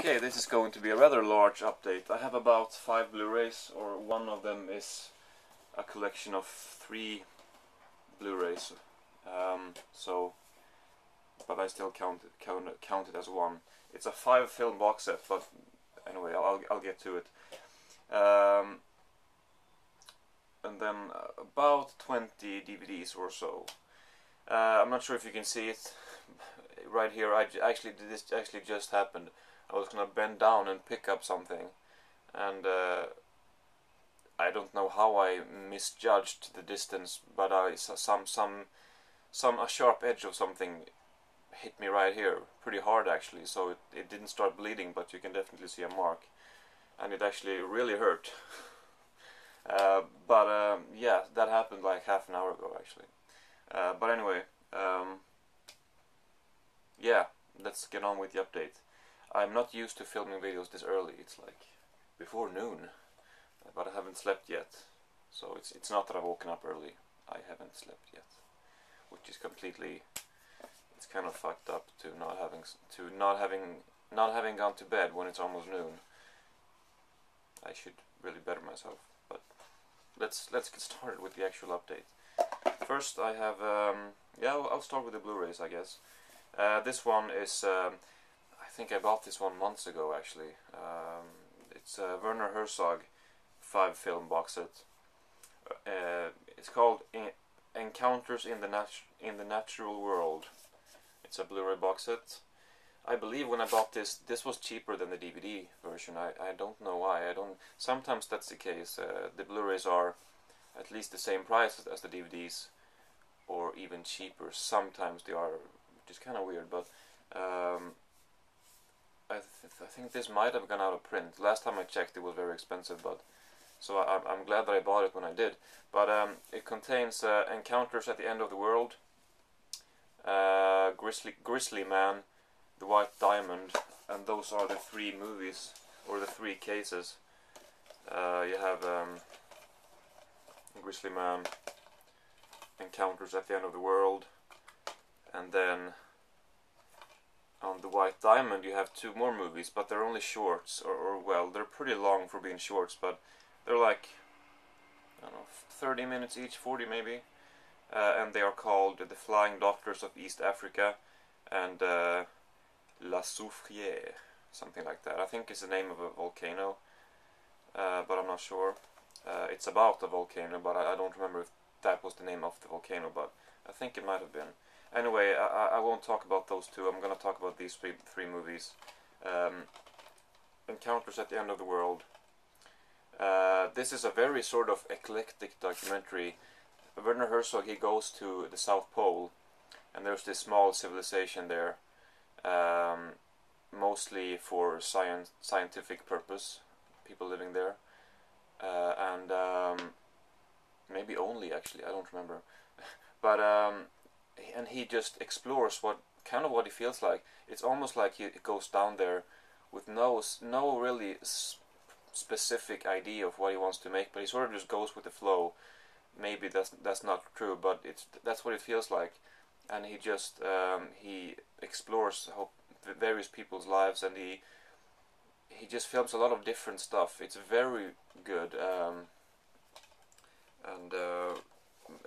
Okay, this is going to be a rather large update. I have about 5 Blu-rays, or one of them is a collection of 3 Blu-rays. But I still count it as one. It's a 5-film box set, but anyway, I'll get to it. And then about 20 DVDs or so. I'm not sure if you can see it right here. This actually just happened. I was gonna bend down and pick up something, and I don't know how I misjudged the distance, but a sharp edge of something hit me right here, pretty hard actually. So it didn't start bleeding, but you can definitely see a mark, and it actually really hurt. Yeah, that happened like half an hour ago actually. But anyway, yeah, let's get on with the update. I'm not used to filming videos this early. It's like before noon, but I haven't slept yet. So it's not that I've woken up early. I haven't slept yet, which is completely. It's kind of fucked up to not having gone to bed when it's almost noon. I should really better myself. But let's get started with the actual update. First, I have I'll start with the Blu-rays, I guess. This one is. I think I bought this one months ago actually. It's a Werner Herzog 5-film box set. It's called Encounters in the Natural World. It's a Blu-ray box set. I believe when I bought this was cheaper than the DVD version. I don't know why. Sometimes that's the case. The Blu-rays are at least the same price as the DVDs, or even cheaper. Sometimes they are, which is kind of weird, but I think this might have gone out of print. Last time I checked, it was very expensive, but so I'm glad that I bought it when I did. But it contains Encounters at the End of the World, Grizzly Man, The White Diamond, and those are the 3 movies, or the 3 cases. You have Grizzly Man, Encounters at the End of the World, and then on The White Diamond you have 2 more movies, but they're only shorts, or well, they're pretty long for being shorts, but they're like, I don't know, 30 minutes each, 40 maybe, and they are called The Flying Doctors of East Africa and La Soufrière, something like that. I think it's the name of a volcano, but I'm not sure. It's about a volcano, but I don't remember if that was the name of the volcano, but I think it might have been. Anyway, I won't talk about those 2. I'm going to talk about these 3 movies. Encounters at the End of the World. This is a very sort of eclectic documentary. Werner Herzog, he goes to the South Pole, and there's this small civilization there, mostly for scientific purpose, people living there, and maybe only actually, I don't remember, but and he just explores what he feels like. It's almost like he goes down there with no really specific idea of what he wants to make, but he sort of just goes with the flow. Maybe that's not true, but that's what it feels like. And he just he explores various people's lives, and he just films a lot of different stuff. It's very good, and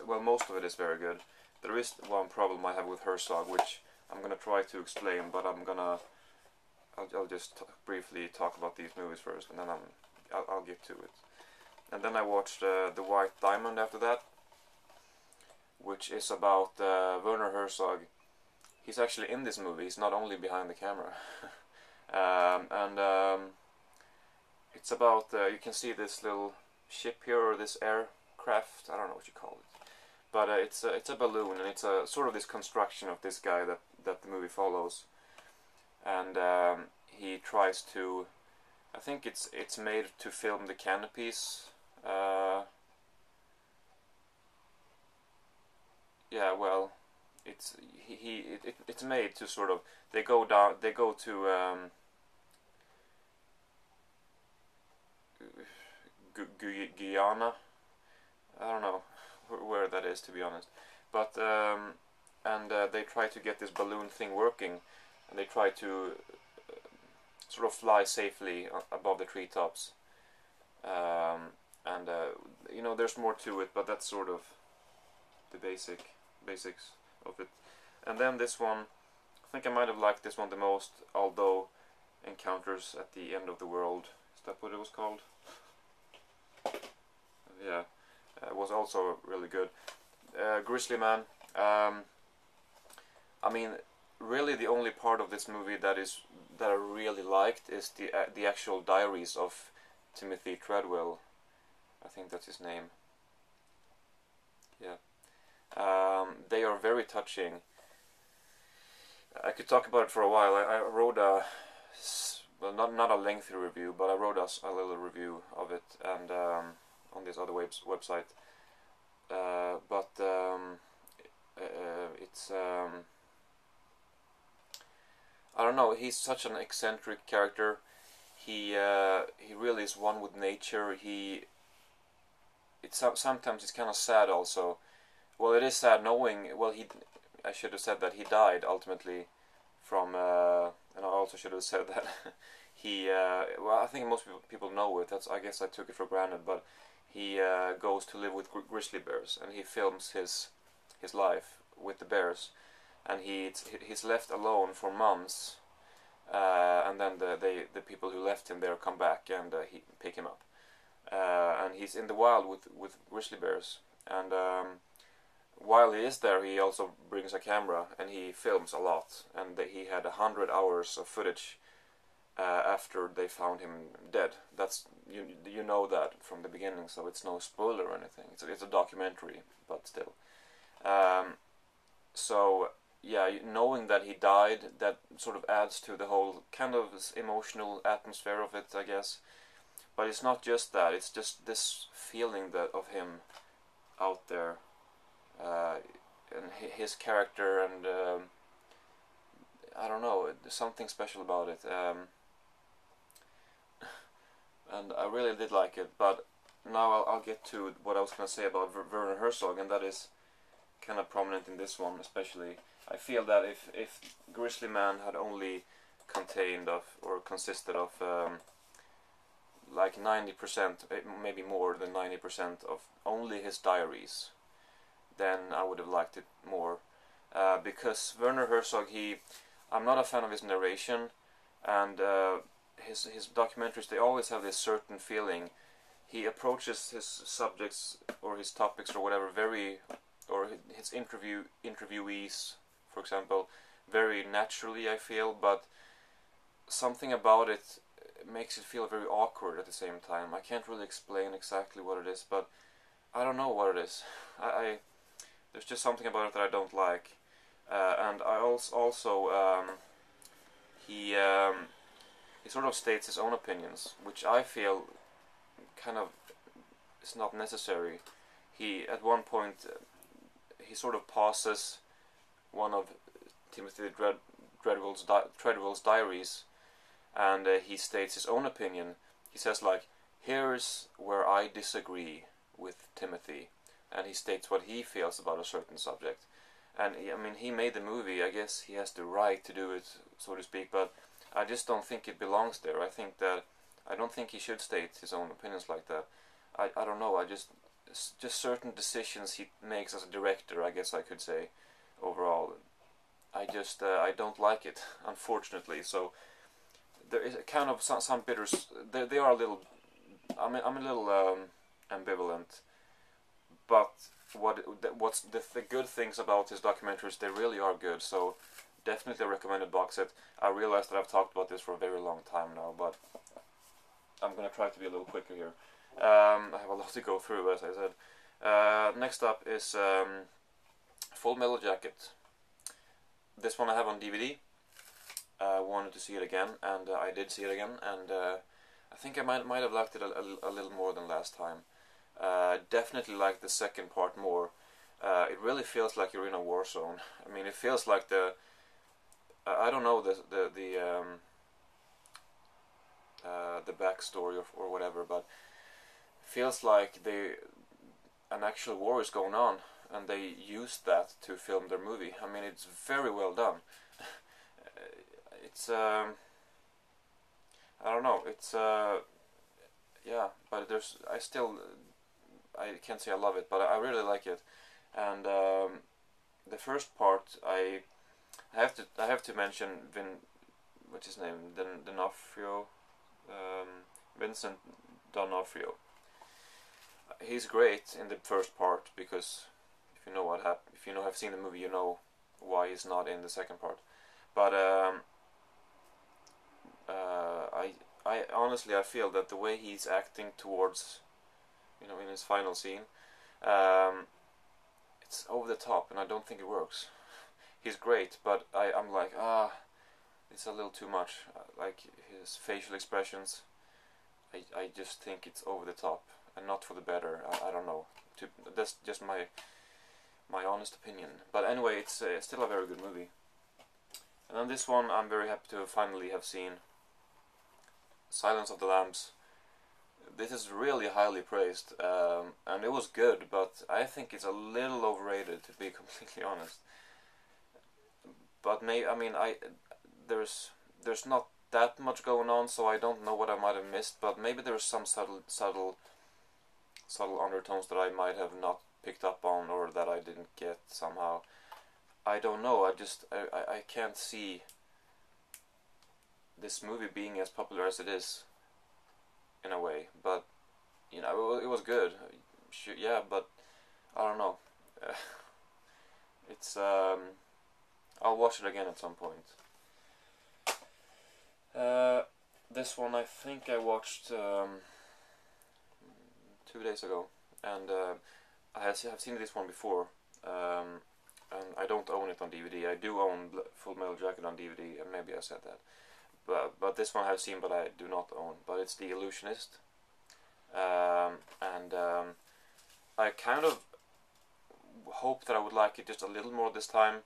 well, most of it is very good. There is one problem I have with Herzog, which I'm gonna try to explain, but I'll just briefly talk about these movies first, and then I'll get to it. And then I watched The White Diamond after that, which is about Werner Herzog. He's actually in this movie. He's not only behind the camera. It's about you can see this little ship here, or this aircraft. I don't know what you call it. But it's a balloon, and it's a sort of this construction of this guy that the movie follows, and he tries to. I think it's made to film the canopies. Yeah, well, it's made to sort of they go to Guyana. I don't know where that is, to be honest, but they try to get this balloon thing working, and they try to sort of fly safely above the treetops. And you know, there's more to it, but that's sort of the basics of it. And then this one, I think I might have liked this one the most, although Encounters at the End of the World, is that what it was called? Yeah, it was also really good. Grizzly Man, I mean, really the only part of this movie that I really liked is the actual diaries of Timothy Treadwell. I think that's his name. Yeah. They are very touching. I could talk about it for a while. I wrote a, well, not a lengthy review, but I wrote a little review of it, and on this other website. But it's I don't know. He's such an eccentric character. He really is one with nature. Sometimes it's kind of sad also. Well, it is sad knowing. Well, I should have said that he died ultimately from. And I also should have said that he. Well, I think most people know it. I guess I took it for granted, but he goes to live with grizzly bears, and he films his life with the bears, and he's left alone for months, and then the people who left him there come back and he pick him up, and he's in the wild with grizzly bears, and while he is there, he also brings a camera and he films a lot, and he had 100 hours of footage after they found him dead. That's you know that from the beginning, so it's no spoiler or anything. It's a documentary, but still. So yeah, knowing that he died, that sort of adds to the whole kind of emotional atmosphere of it, I guess. But it's not just that; it's just this feeling of him out there, and his character, and I don't know, there's something special about it. And I really did like it, but now I'll get to what I was going to say about Werner Herzog, and that is kind of prominent in this one especially. I feel that if Grizzly Man had only consisted of like 90%, maybe more than 90% of only his diaries, then I would have liked it more. Because Werner Herzog, I'm not a fan of his narration, and his documentaries, they always have this certain feeling. He approaches his subjects or his topics or whatever or his interviewees, for example, very naturally, I feel, but something about it makes it feel very awkward at the same time. I can't really explain exactly what it is, but I don't know what it is. There's just something about it that I don't like, and I also he sort of states his own opinions, which I feel kind of is not necessary. He at one point he sort of pauses one of Timothy Treadwell's diaries, and he states his own opinion. He says, like, here's where I disagree with Timothy, and he states what he feels about a certain subject. And I mean, he made the movie. I guess he has the right to do it, so to speak, but I just don't think it belongs there. I don't think he should state his own opinions like that. I don't know. Just certain decisions he makes as a director, I guess I could say, overall. I don't like it, unfortunately. So there is kind of some bitters. They are a little. I'm a little ambivalent, but what's the good things about his documentaries? They really are good. So definitely a recommended box set. I realize that I've talked about this for a very long time now, but I'm gonna try to be a little quicker here. I have a lot to go through, as I said. Next up is Full Metal Jacket. This one I have on DVD. I wanted to see it again, and I did see it again, and I think I might have liked it a little more than last time. Definitely like the second part more. It really feels like you're in a war zone. I mean, it feels like I don't know the backstory or whatever, but it feels like an actual war is going on, and they used that to film their movie. I mean, it's very well done. It's I don't know. It's yeah, but I can't say I love it, but I really like it. And the first part, I have to mention what's his name, D'Onofrio, Vincent D'Onofrio. He's great in the first part because if you know if you know have seen the movie, you know why he's not in the second part. But I honestly I feel that the way he's acting towards, you know, in his final scene, it's over the top, and I don't think it works. He's great, but I'm like, it's a little too much. Like his facial expressions, I just think it's over the top, and not for the better. I don't know. That's just my honest opinion. But anyway, it's still a very good movie. And then this one, I'm very happy to finally have seen. Silence of the Lambs. This is really highly praised, and it was good, but I think it's a little overrated, to be completely honest. But there's not that much going on, so I don't know what I might have missed. But maybe there's some subtle undertones that I might have not picked up on, or that I didn't get somehow. I don't know. I can't see this movie being as popular as it is, in a way. But you know, it was good. Yeah, but I don't know. It's I'll watch it again at some point. This one I think I watched 2 days ago, and I have seen this one before, and I don't own it on DVD. I do own Full Metal Jacket on DVD, and maybe I said that. But this one I've seen, but I do not own. But it's The Illusionist, and I kind of hope that I would like it just a little more this time.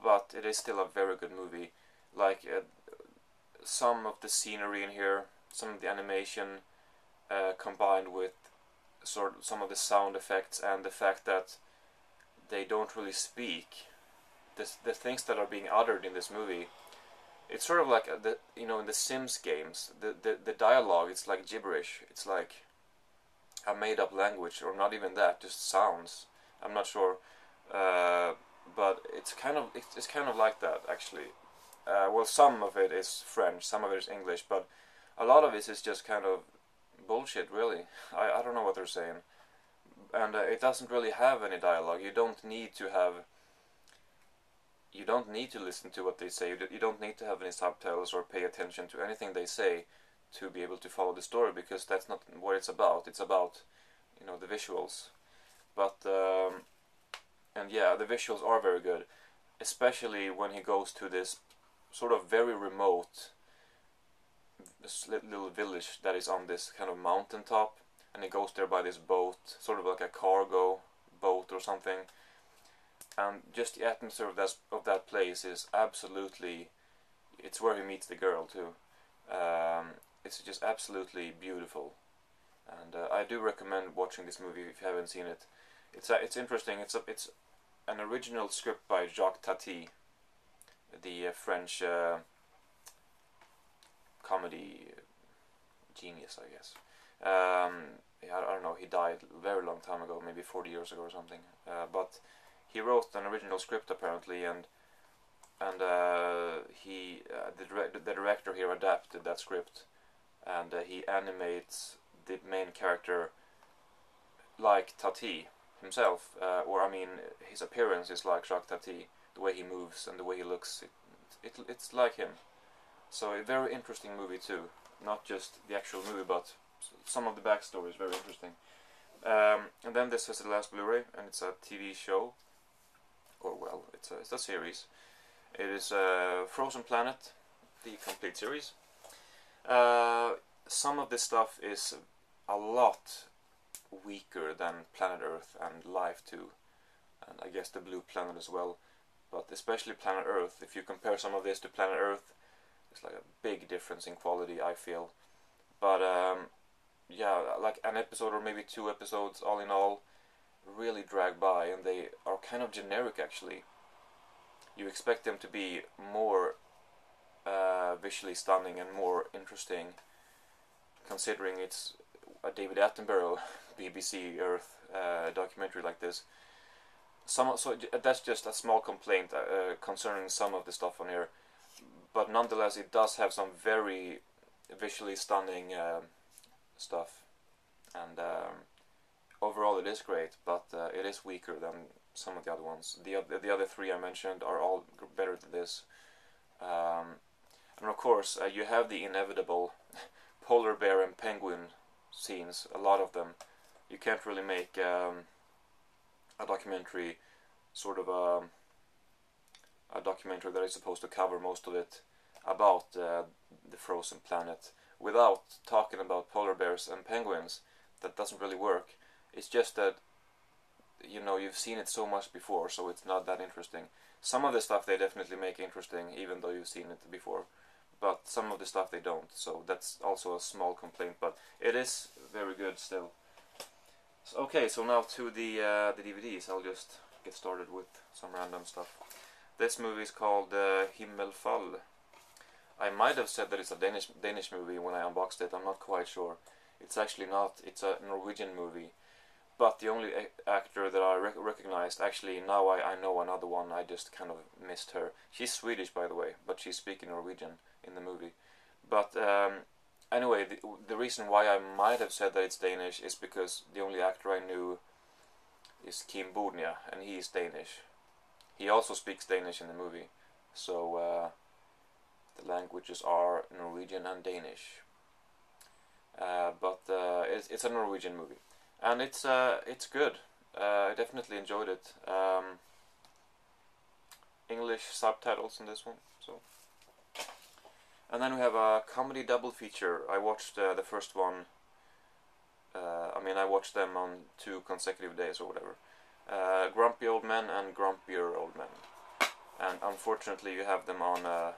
But it is still a very good movie. Like some of the scenery in here, some of the animation, combined with some of the sound effects and the fact that they don't really speak. The things that are being uttered in this movie, it's sort of like in the Sims games, the dialogue, it's like gibberish. It's like a made up language, or not even that, just sounds. I'm not sure, but it's kind of like that actually. Well, some of it is French, some of it is English, but a lot of it is just kind of bullshit, really. I don't know what they're saying, and it doesn't really have any dialogue. You don't need to listen to what they say. You don't need to have any subtitles or pay attention to anything they say to be able to follow the story, because that's not what it's about. It's about, the visuals. But and yeah, the visuals are very good, especially when he goes to this sort of very remote little village that is on this kind of mountaintop, and he goes there by this boat, sort of like a cargo boat or something. And just the atmosphere of that place is absolutely, it's where he meets the girl too. It's just absolutely beautiful, and I do recommend watching this movie if you haven't seen it. It's interesting. It's an original script by Jacques Tati, the French comedy genius, I guess. I don't know. He died a very long time ago, maybe 40 years ago or something. But he wrote an original script apparently, and the director here adapted that script, and he animates the main character like Tati himself, his appearance is like Jacques Tati, the way he moves and the way he looks. It's like him. So a very interesting movie too. Not just the actual movie, but some of the backstory is very interesting. And then this is the last Blu-ray, and it's a TV show. Or well, it's a series. It is Frozen Planet, the complete series. Some of this stuff is a lot weaker than Planet Earth and Life 2, and I guess the Blue Planet as well. But especially Planet Earth, if you compare some of this to Planet Earth, it's like a big difference in quality, I feel. But yeah, like an episode or maybe 2 episodes, all in all, really drag by, and they are kind of generic actually. You expect them to be more visually stunning and more interesting, considering it's a David Attenborough BBC Earth documentary like this. That's just a small complaint concerning some of the stuff on here, but nonetheless it does have some very visually stunning stuff, and overall it is great, but it is weaker than some of the other ones. The other three I mentioned are all better than this, and of course you have the inevitable polar bear and penguin scenes, a lot of them. You can't really make a documentary, sort of a documentary that is supposed to cover most of it about the frozen planet without talking about polar bears and penguins. That doesn't really work. It's just that, you know, you've seen it so much before, so it's not that interesting. Some of the stuff they definitely make interesting, even though you've seen it before, but some of the stuff they don't, so that's also a small complaint, but it is very good still. So, okay, so now to the DVDs. I'll just get started with some random stuff. This movie is called Himmelfall. I might have said that it's a Danish movie when I unboxed it. I'm not quite sure. It's actually not. It's a Norwegian movie. But the only actor that I recognized, actually now I know another one. I just kind of missed her. She's Swedish, by the way, but she's speaking Norwegian in the movie. But anyway, the reason why I might have said that it's Danish is because the only actor I knew is Kim Bodnia, and he is Danish. He also speaks Danish in the movie, so the languages are Norwegian and Danish. But it's a Norwegian movie, and it's good. I definitely enjoyed it. English subtitles in this one, so. And then we have a comedy double feature. I watched the first one. I watched them on 2 consecutive days or whatever. Grumpy Old Men and Grumpier Old Men. And unfortunately you have them on a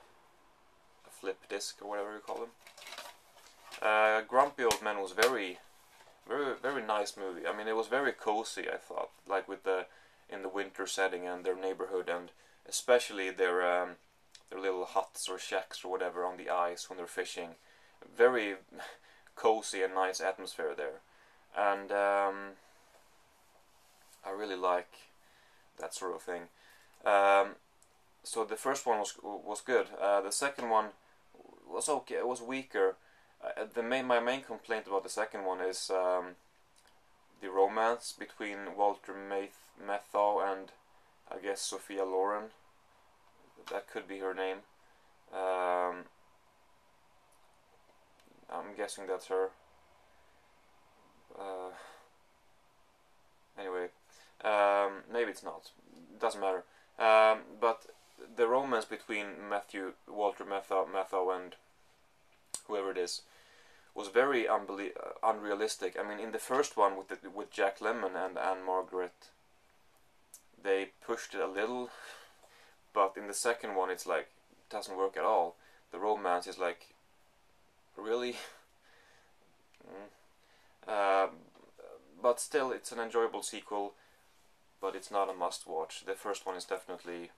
flip disc or whatever you call them. Grumpy Old Men was very nice movie. I mean, it was very cozy, I thought, like in the winter setting and their neighborhood, and especially their little huts or shacks or whatever on the ice when they're fishing. Very cozy and nice atmosphere there, and I really like that sort of thing. So the first one was good. The second one was okay. It was weaker. My main complaint about the second one is the romance between Walter Matthau and I guess Sophia Loren. That could be her name. I'm guessing that's her. Anyway, maybe it's not. Doesn't matter. But the romance between Walter Matthau and whoever it is was very unrealistic. I mean, in the first one with Jack Lemmon and Anne-Margaret, they pushed it a little, but in the second one it's like it doesn't work at all. The romance is like, really? But still, it's an enjoyable sequel, but it's not a must-watch. The first one is definitely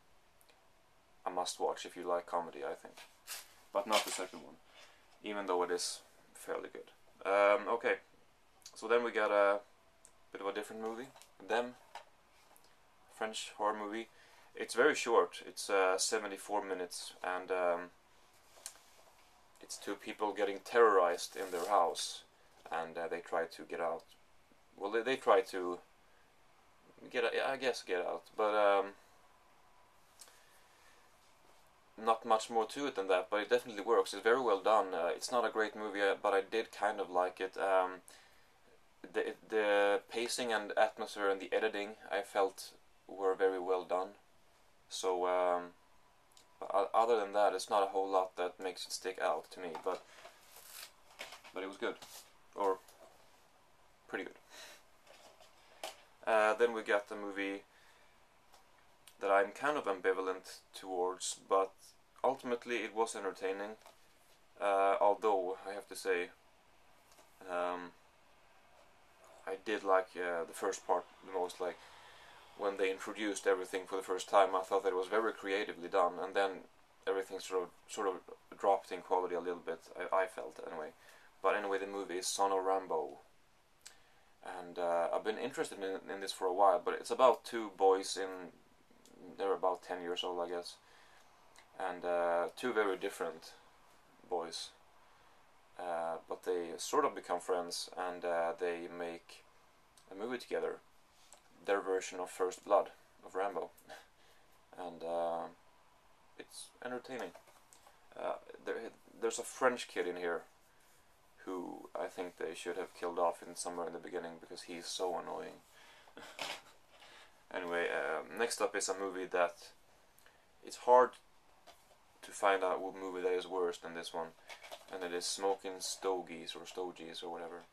a must-watch if you like comedy, I think, but not the second one, even though it is fairly good. Okay, so then we got a bit of a different movie, Them, French horror movie. It's very short. It's 74 minutes, and it's 2 people getting terrorized in their house, and they try to get out. Well, they try to get out, but not much more to it than that, but it definitely works. It's very well done. It's not a great movie, but I did kind of like it. The pacing and atmosphere and the editing I felt were very well done. So other than that, it's not a whole lot that makes it stick out to me, but it was good, or pretty good. Then we got the movie that I'm kind of ambivalent towards, but ultimately it was entertaining. Although I have to say, I did like the first part the most. Like when they introduced everything for the first time, I thought that it was very creatively done, and then everything sort of dropped in quality a little bit. I felt anyway. But anyway, the movie is Son of Rambo, and I've been interested in this for a while. But it's about two boys they're about 10 years old, I guess, and two very different boys. But they sort of become friends, and they make a movie together, their version of First Blood of Rambo, and it's entertaining. There's a French kid in here who I think they should have killed off somewhere in the beginning because he's so annoying. Anyway, next up is a movie that it's hard to find out what movie that is worse than this one, and it is Smoking Stogies or Stogies or whatever.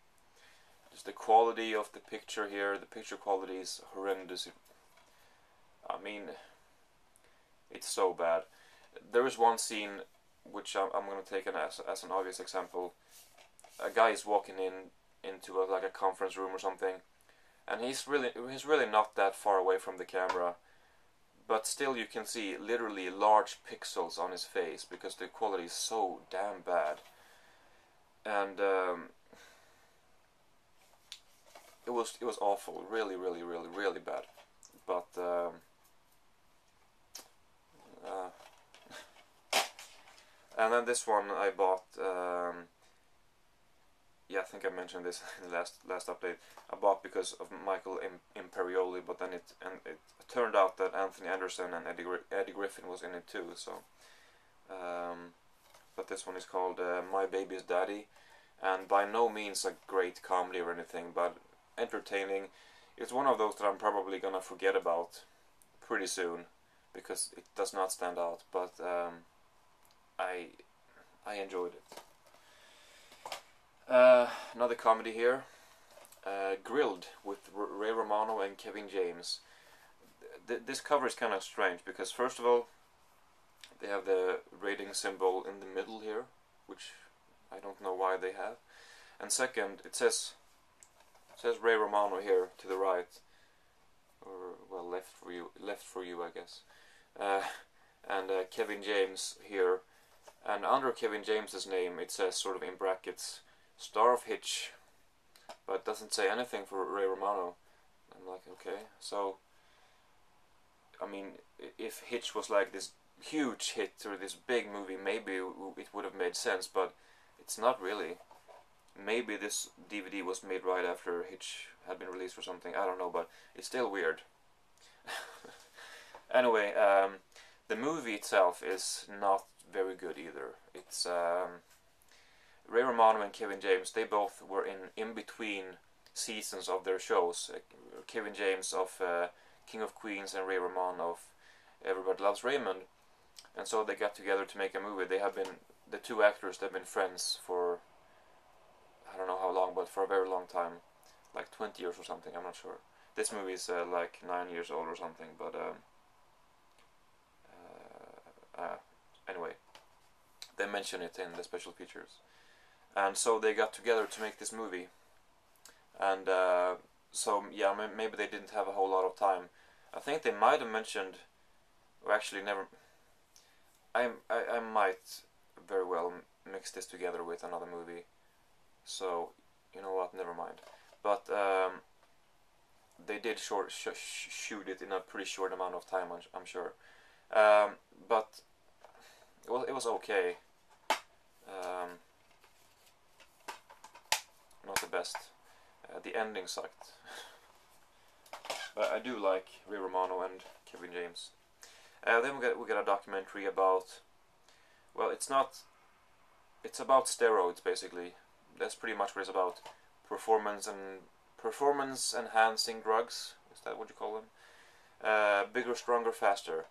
Just the quality of the picture here, the picture quality is horrendous. I mean, it's so bad. There is one scene which I'm going to take as an obvious example. A guy is walking into like a conference room or something, and he's really not that far away from the camera, but still you can see literally large pixels on his face because the quality is so damn bad. And it was awful, really bad. But and then this one I bought. Yeah, I think I mentioned this in the last update. I bought because of Michael Imperioli, but then it turned out that Anthony Anderson and Eddie Griffin was in it too. So, but this one is called My Baby's Daddy, and by no means a great comedy or anything, but entertaining. It's one of those that I'm probably gonna forget about pretty soon because it does not stand out. But I enjoyed it. Another comedy here, Grilled with Ray Romano and Kevin James. This cover is kind of strange because first of all, they have the rating symbol in the middle here, which I don't know why they have. And second, it says Ray Romano here to the right, or well, left for you, I guess. And Kevin James here, and under Kevin James's name, it says sort of in brackets, star of Hitch, but it doesn't say anything for Ray Romano. I'm like, okay, so I mean, if Hitch was like this huge hit or this big movie, maybe it would have made sense, but it's not really. Maybe this DVD was made right after Hitch had been released or something, I don't know, but it's still weird. Anyway, the movie itself is not very good either. It's Ray Romano and Kevin James, they both were in between seasons of their shows. Kevin James of King of Queens and Ray Romano of Everybody Loves Raymond. And so they got together to make a movie. They have been, the two actors, they've been friends for, I don't know how long, but for a very long time. Like 20 years or something, I'm not sure. This movie is like 9 years old or something, but anyway, they mention it in the special features. And so they got together to make this movie. And so, yeah, maybe they didn't have a whole lot of time. I think they might have mentioned, or actually never, I might very well mix this together with another movie. So, you know what, never mind. But they did shoot it in a pretty short amount of time, I'm sure. But it was okay. Not the best. The ending sucked. But I do like Ray Romano and Kevin James. Then we get a documentary about, well, it's about steroids basically. That's pretty much what it's about. Performance enhancing drugs. Is that what you call them? Bigger, stronger, faster.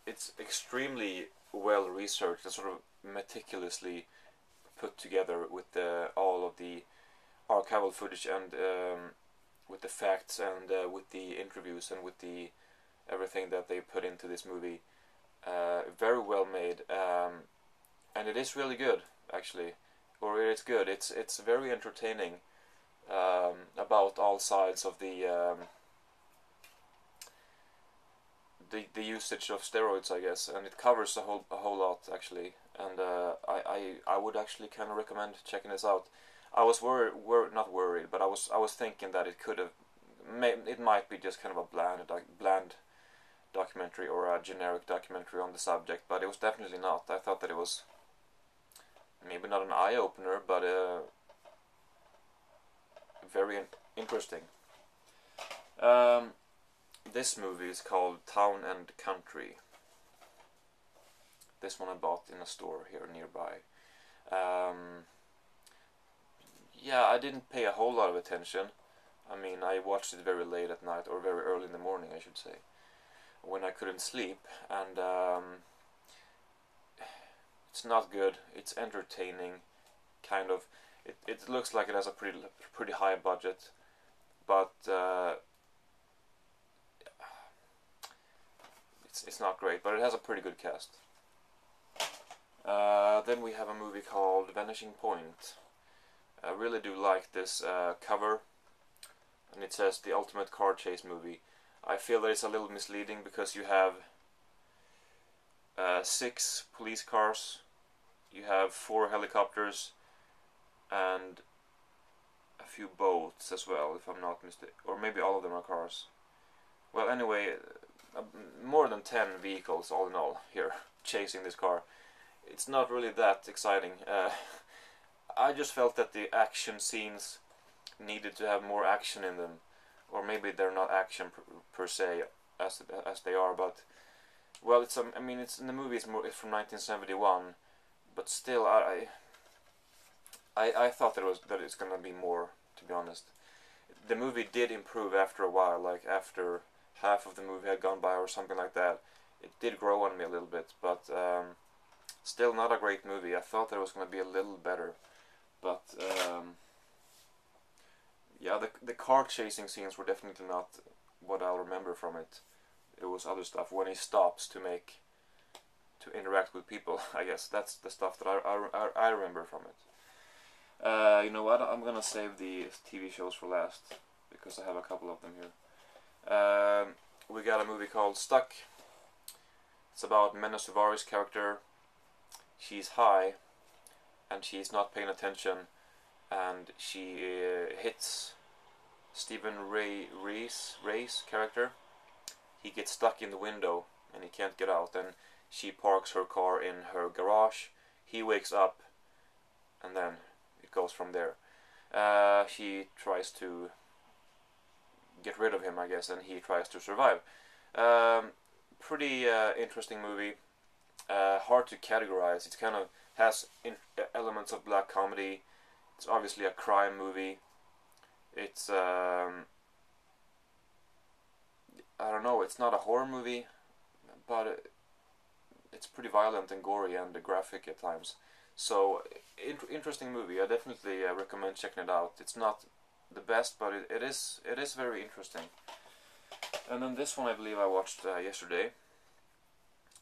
It's extremely well researched and sort of meticulously put together with all of the archival footage and with the facts and with the interviews and with the everything that they put into this movie. Very well made, and it is really good actually, or it's good. It's very entertaining about all sides of the the usage of steroids, I guess, and it covers a whole lot actually. And I would actually kind of recommend checking this out. I was not worried, but I was thinking that it could have, it might be just kind of a bland documentary or a generic documentary on the subject, but it was definitely not. I thought that it was maybe not an eye opener, but very interesting. This movie is called Town and Country. This one I bought in a store here nearby. Yeah, I didn't pay a whole lot of attention. I mean, I watched it very late at night, or very early in the morning, I should say, when I couldn't sleep, and it's not good. It's entertaining, kind of. It looks like it has a pretty high budget, but it's not great. But it has a pretty good cast. Then we have a movie called Vanishing Point. I really do like this cover, and it says the ultimate car chase movie. I feel that it's a little misleading because you have 6 police cars, you have 4 helicopters, and a few boats as well, if I'm not mistaken, or maybe all of them are cars. Well, anyway, more than 10 vehicles all in all here chasing this car. It's not really that exciting. I just felt that the action scenes needed to have more action in them, or maybe they're not action per se as they are, but well, it's I mean, it's in the movie. It's from 1971, but still, I thought that it's gonna be more. To be honest, the movie did improve after a while, like after half of the movie had gone by or something like that. It did grow on me a little bit, but still not a great movie. I thought that it was gonna be a little better, but yeah, the car chasing scenes were definitely not what I'll remember from it. It was other stuff when he stops to interact with people. I guess that's the stuff that I remember from it. You know what? I'm gonna save the TV shows for last because I have a couple of them here. We got a movie called Stuck. It's about Mena Suvari's character. She's high and she's not paying attention, and she hits Stephen Ray's character. He gets stuck in the window and he can't get out, and she parks her car in her garage. He wakes up, and then it goes from there. She tries to get rid of him, I guess, and he tries to survive. Pretty interesting movie. Hard to categorize. It kind of has elements of black comedy. It's obviously a crime movie. It's I don't know, it's not a horror movie, but it's pretty violent and gory and graphic at times. So, interesting movie. I definitely recommend checking it out. It's not the best, but it is very interesting. And then this one I believe I watched yesterday,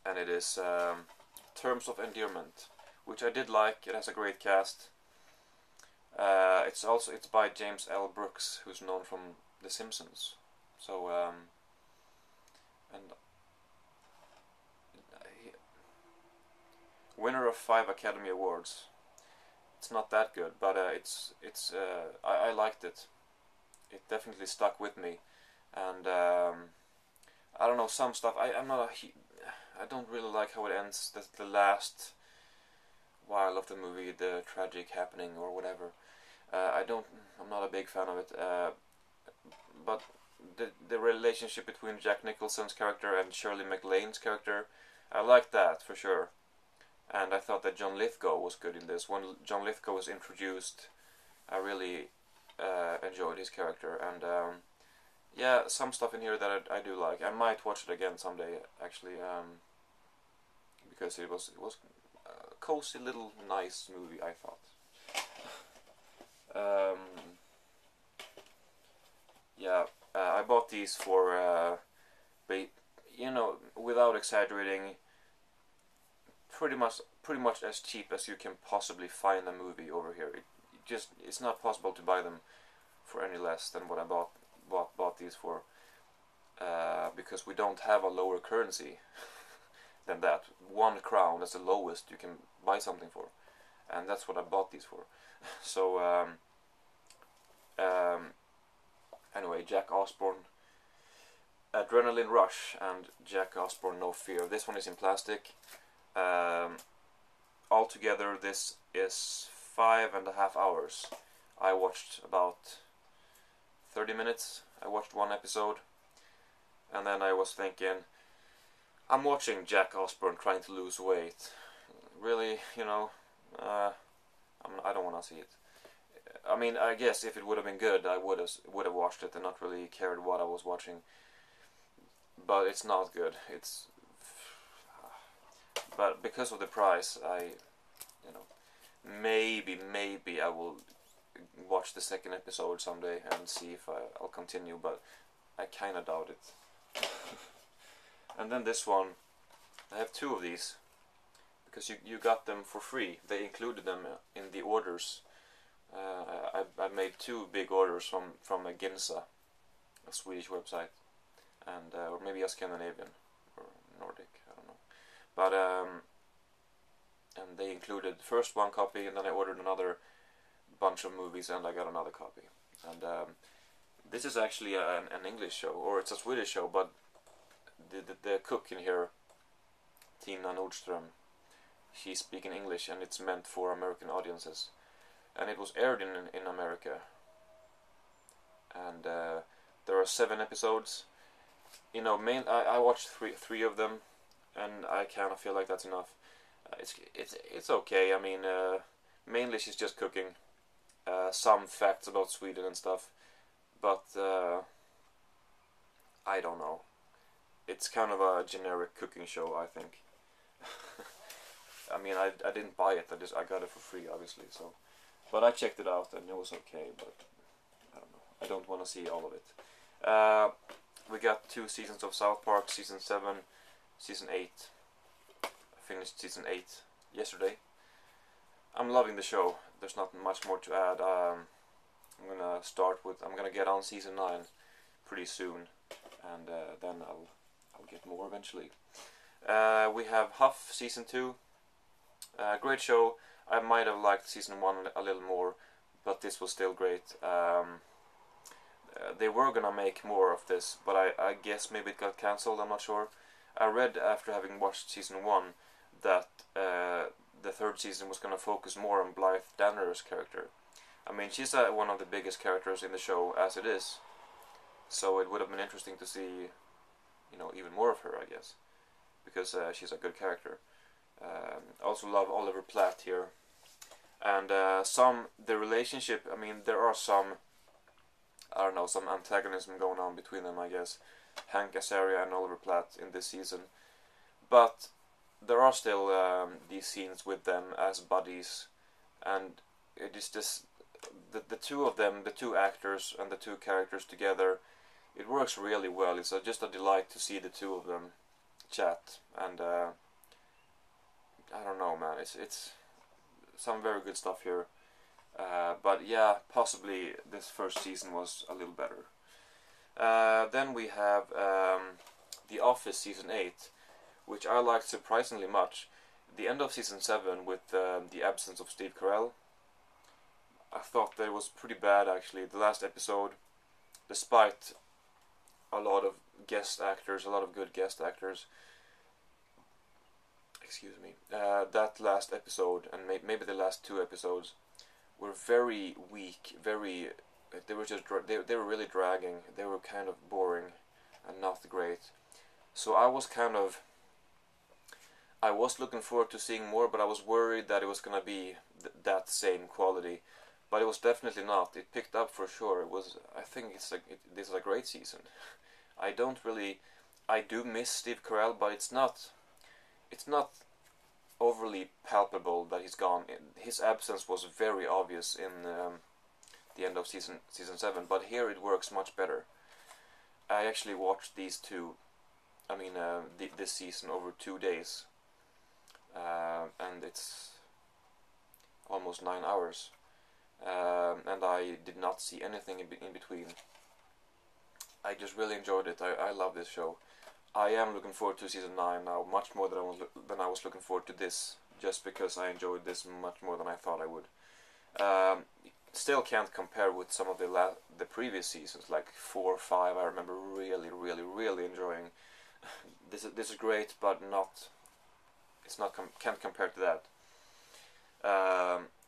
and it is Terms of Endearment, which I did like. It has a great cast. It's by James L. Brooks, who's known from The Simpsons. So and winner of 5 Academy Awards. It's not that good, but I liked it. It definitely stuck with me, and I don't know, some stuff. I don't really like how it ends. The last while of the movie, the tragic happening or whatever. I'm not a big fan of it. But the relationship between Jack Nicholson's character and Shirley MacLaine's character, I liked that for sure. And I thought that John Lithgow was good in this. When John Lithgow was introduced, I really enjoyed his character. And yeah, some stuff in here that I do like. I might watch it again someday, actually, because it was a cozy little nice movie, I thought. Yeah, I bought these for, without exaggerating, pretty much as cheap as you can possibly find a movie over here. It's not possible to buy them for any less than what I bought these for. because we don't have a lower currency than that. 1 crown is the lowest you can buy something for, and that's what I bought these for. So anyway, Jack Osbourne, Adrenaline Rush, and Jack Osbourne, No Fear. This one is in plastic. Altogether, this is 5.5 hours. I watched about 30 minutes. I watched 1 episode, and then I was thinking, I'm watching Jack Osbourne trying to lose weight. Really, you know, I don't want to see it. I mean, I guess if it would have been good, I would have watched it and not really cared what I was watching. But it's not good. But because of the price, you know, maybe I will watch the 2nd episode someday and see if I'll continue. But I kind of doubt it. And then this one, I have 2 of these because you got them for free. They included them in the orders. I made 2 big orders from a Ginza, a Swedish website, and or maybe a Scandinavian or Nordic, I don't know. But and they included first 1 copy, and then I ordered another bunch of movies, and I got another copy. And this is actually an English show, or it's a Swedish show, but the cook in here, Tina Nordström, she's speaking English, and it's meant for American audiences. And it was aired in America. And there are 7 episodes. You know, I watched three of them, and I kind of feel like that's enough. It's okay. I mean, mainly she's just cooking, some facts about Sweden and stuff, but I don't know. It's kind of a generic cooking show, I think. I mean, I didn't buy it. I got it for free, obviously. So, but I checked it out and it was okay. But I don't know. I don't want to see all of it. We got 2 seasons of South Park, season 7, season 8. I finished season 8 yesterday. I'm loving the show. There's not much more to add. I'm gonna get on season 9 pretty soon, and then I'll get more eventually. We have Huff season 2. Great show. I might have liked season 1 a little more, but this was still great. They were gonna make more of this, but I guess maybe it got cancelled. I'm not sure. I read after having watched season 1 that the 3rd season was gonna focus more on Blythe Danner's character. I mean, she's one of the biggest characters in the show as it is, so it would have been interesting to see, you know, even more of her, I guess, because she's a good character. Also love Oliver Platt here, and the relationship. I mean, there are some, I don't know, some antagonism going on between them, I guess. Hank Azaria and Oliver Platt in this season, but there are still these scenes with them as buddies, and it is just the 2 of them, the 2 actors and the 2 characters together. It works really well. It's just a delight to see the 2 of them chat, and I don't know, man. It's some very good stuff here. But yeah, possibly this 1st season was a little better. Then we have The Office season 8, which I liked surprisingly much. The end of season 7 with the absence of Steve Carell, I thought that it was pretty bad actually. The last episode, despite a lot of guest actors, a lot of good guest actors, excuse me, that last episode and maybe the last 2 episodes were very weak, they were really dragging. They were kind of boring and not great. So I was looking forward to seeing more, but I was worried that it was gonna be that same quality. But it was definitely not. It picked up for sure. I think this is a great season. I do miss Steve Carell, but it's not overly palpable that he's gone. His absence was very obvious in the end of season 7, but here it works much better. I actually watched these 2, this season over 2 days, and it's almost 9 hours, and I did not see anything in between. I just really enjoyed it. I love this show. I am looking forward to season 9 now, much more than I was looking forward to this, just because I enjoyed this much more than I thought I would. Still can't compare with some of the previous seasons, like 4 or 5. I remember really enjoying. This is great, but can't compare to that.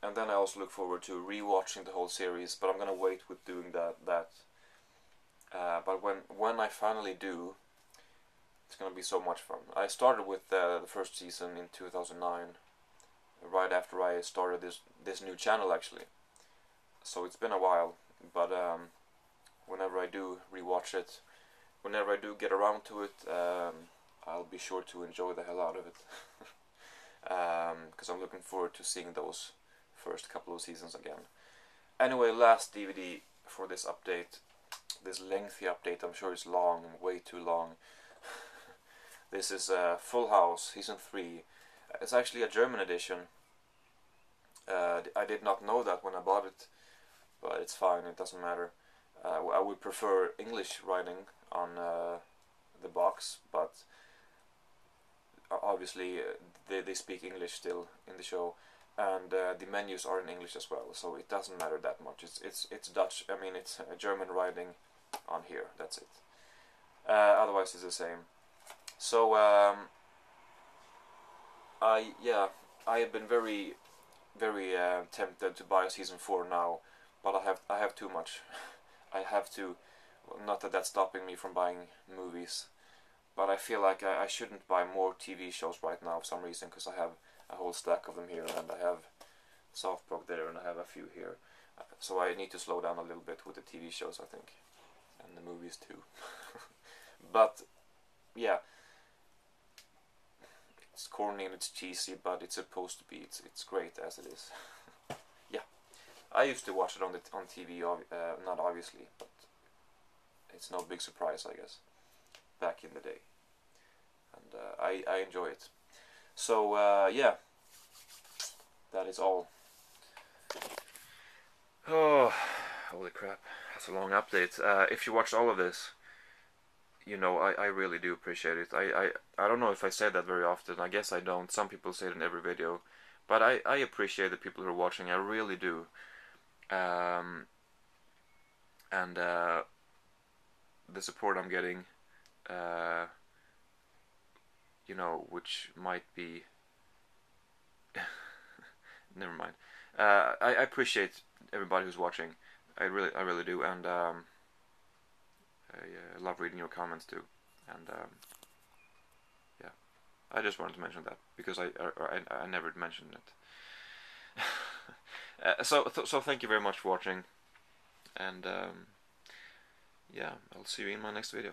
And then I also look forward to rewatching the whole series, but I'm gonna wait with doing that. But when I finally do, it's gonna be so much fun. I started with the first season in 2009, right after I started this new channel actually. So it's been a while, but whenever I do rewatch it, whenever I do get around to it, I'll be sure to enjoy the hell out of it. Because I'm looking forward to seeing those first couple of seasons again. Anyway, last DVD for this update, this lengthy update. I'm sure it's long, way too long. This is Full House season 3. It's actually a German edition. I did not know that when I bought it, but it's fine, it doesn't matter. I would prefer English writing on the box, but obviously they speak English still in the show, and the menus are in English as well, so it doesn't matter that much. It's Dutch. I mean, it's German writing on here. That's it. Otherwise, it's the same. So I have been very tempted to buy season 4 now, but I have too much. I have to. Well, not that that's stopping me from buying movies, but I feel like I shouldn't buy more TV shows right now for some reason, because I have a whole stack of them here, and I have Softprog there, and I have a few here. So I need to slow down a little bit with the TV shows, I think, and the movies too. But yeah, it's corny and it's cheesy, but it's supposed to be. It's great as it is. Yeah, I used to watch it on TV, not obviously, but it's no big surprise, I guess, back in the day, and I enjoy it. So yeah, that is all. Oh, holy crap, that's a long update. If you watched all of this, you know, I really do appreciate it. I don't know if I say that very often. I guess I don't. Some people say it in every video, but I appreciate the people who are watching. I really do. And the support I'm getting, you know, which might be never mind. I appreciate everybody who's watching. I really do, and I love reading your comments too. And yeah, I just wanted to mention that because I never mentioned it. So thank you very much for watching, and yeah, I'll see you in my next video.